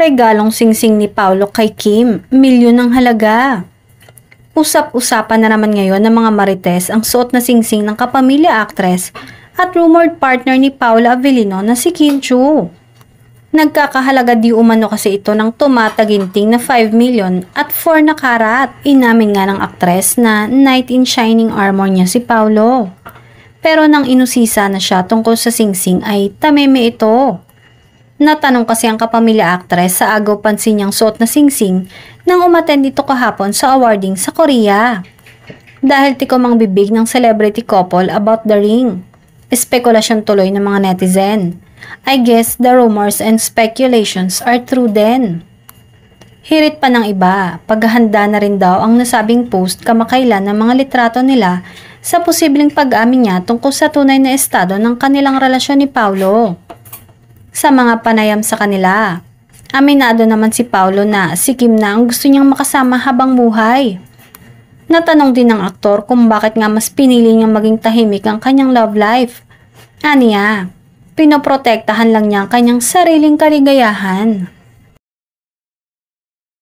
Regalong singsing ni Paolo kay Kim, milyon ng halaga. Usap-usapan na naman ngayon ng mga marites ang suot na singsing ng kapamilya actress at rumored partner ni Paula Avellino na si Kim Chiu. Nagkakahalaga di umano kasi ito ng tumataginting na 5 million at 4 na karat. Inamin nga ng aktres na knight in shining armor niya si Paolo. Pero nang inusisa na siya tungkol sa singsing ay tameme ito. Natanong kasi ang kapamilya actress sa agaw pansin niyang suot na singsing nang umattend ito kahapon sa awarding sa Korea. Dahil tikom ang bibig ng celebrity couple about the ring. Espekulasyon tuloy ng mga netizen. I guess the rumors and speculations are true then. Hirit pa ng iba, paghahanda na rin daw ang nasabing post kamakailan ng mga litrato nila sa posibleng pag-amin niya tungkol sa tunay na estado ng kanilang relasyon ni Paolo. Sa mga panayam sa kanila, aminado naman si Paolo na si Kim na ang gusto niyang makasama habang buhay. Natanong din ng aktor kung bakit nga mas pinili niyang maging tahimik ang kanyang love life. Aniya, pinoprotektahan lang niya ang kanyang sariling kaligayahan.